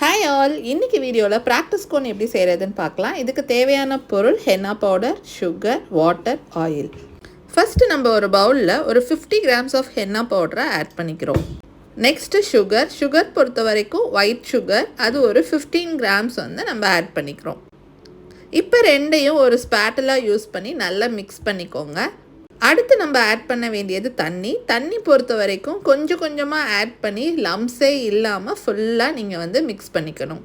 Hi all, இன்னைக்கு வீடியோவில் practice cone எப்படி செய்கிறதுன்னு பார்க்கலாம். இதுக்கு தேவையான பொருள் henna powder, sugar, water, oil. First நம்ம ஒரு பவுலில் ஒரு 50 grams ஆஃப் ஹென்னா பவுடரை ஆட் பண்ணிக்கிறோம். நெக்ஸ்ட்டு சுகர் பொறுத்த வரைக்கும் ஒயிட் சுகர், அது ஒரு 15 grams வந்து நம்ம ஆட் பண்ணிக்கிறோம். இப்போ ரெண்டையும் ஒரு ஸ்பேட்டலா யூஸ் பண்ணி நல்லா மிக்ஸ் பண்ணிக்கோங்க. அடுத்து நம்ம ஆட் பண்ண வேண்டியது தண்ணி பொறுத்த வரைக்கும் கொஞ்சம் கொஞ்சமாக ஆட் பண்ணி லம்ஸே இல்லாமல் ஃபுல்லாக நீங்கள் வந்து மிக்ஸ் பண்ணிக்கணும்.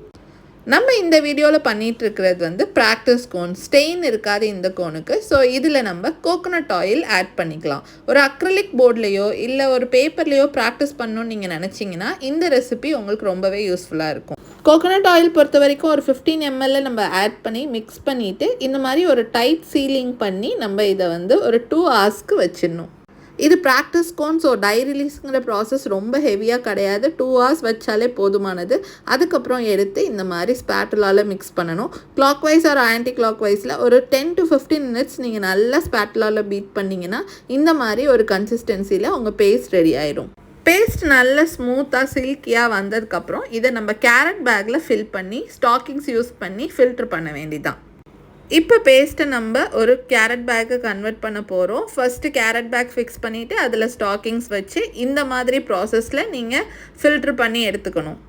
நம்ம இந்த வீடியோவில் பண்ணிகிட்ருக்கிறது வந்து ப்ராக்டிஸ் கோன். ஸ்டெயின் இருக்காது இந்த கோனுக்கு. ஸோ இதில் நம்ம கோகோனட் ஆயில் ஆட் பண்ணிக்கலாம். ஒரு அக்ரிலிக் போர்ட்லேயோ இல்லை ஒரு பேப்பர்லேயோ ப்ராக்டிஸ் பண்ணணும்னு நீங்கள் நினச்சிங்கன்னா இந்த ரெசிபி உங்களுக்கு ரொம்பவே யூஸ்ஃபுல்லாக இருக்கும். கோகோனட் ஆயில் பொறுத்த வரைக்கும் ஒரு 15 ml நம்ம ஆட் பண்ணி மிக்ஸ் பண்ணிவிட்டு இந்த மாதிரி ஒரு டைட் சீலிங் பண்ணி நம்ம இதை வந்து ஒரு 2 hours வச்சிடணும். இது ப்ராக்டிஸ் கோன். ஸோ டை ரிலீஸுங்கிற ப்ராசஸ் ரொம்ப ஹெவியாக கிடையாது. 2 hours வச்சாலே போதுமானது. அதுக்கப்புறம் எடுத்து இந்த மாதிரி ஸ்பேட்டுலாவில் மிக்ஸ் பண்ணணும். Clockwise or anti clock வைஸில் ஒரு 10 to 15 minutes நீங்கள் நல்லா ஸ்பேட்டுலாவில் பீட் பண்ணிங்கன்னா இந்த மாதிரி ஒரு கன்சிஸ்டன்சியில் உங்கள் பேஸ்ட் ரெடி ஆயிடும். பேஸ்ட் நல்ல ஸ்மூத்தாக சில்கியாக வந்ததுக்கப்புறம் இதை நம்ம கேரட் பேக்கில் ஃபில் பண்ணி ஸ்டாக்கிங்ஸ் யூஸ் பண்ணி ஃபில்ட்ரு பண்ண வேண்டியதான். இப்போ பேஸ்ட்டை நம்ம ஒரு கேரட் பேக்கை கன்வெர்ட் பண்ண போகிறோம். ஃபஸ்ட்டு கேரட் பேக் ஃபிக்ஸ் பண்ணிவிட்டு அதில் ஸ்டாக்கிங்ஸ் வச்சு இந்த மாதிரி ப்ராசஸில் நீங்கள் ஃபில்ட்ரு பண்ணி எடுத்துக்கணும்.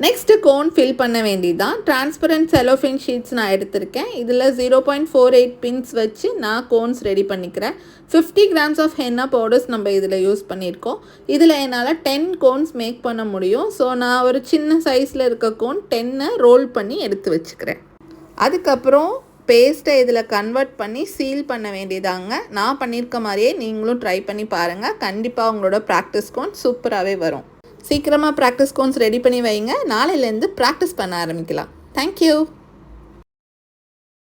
நெக்ஸ்ட்டு கோன் ஃபில் பண்ண வேண்டியதான். டிரான்ஸ்பரண்ட் செலோஃபின் ஷீட்ஸ் நான் எடுத்திருக்கேன். இதில் 0.48 pins வச்சு நான் கோன்ஸ் ரெடி பண்ணிக்கிறேன். 50 grams ஆஃப் ஹென்னா பவுடர்ஸ் நம்ம இதில் யூஸ் பண்ணியிருக்கோம். இதில் என்னால் 10 கோன்ஸ் மேக் பண்ண முடியும். ஸோ நான் ஒரு சின்ன சைஸில் இருக்க கோன் 10 ரோல் பண்ணி எடுத்து வச்சுக்கிறேன். அதுக்கப்புறம் பேஸ்ட்டை இதில் கன்வெர்ட் பண்ணி சீல் பண்ண வேண்டியதாங்க. நான் பண்ணியிருக்க மாதிரியே நீங்களும் ட்ரை பண்ணி பாருங்கள். கண்டிப்பாக உங்களோட ப்ராக்டிஸ் கோன் சூப்பராகவே வரும். சீக்கிரமாக ப்ராக்டிஸ் கோன்ஸ் ரெடி பண்ணி வைங்க. நாளையிலேருந்து ப்ராக்டிஸ் பண்ண ஆரம்பிக்கலாம். தேங்க்யூ.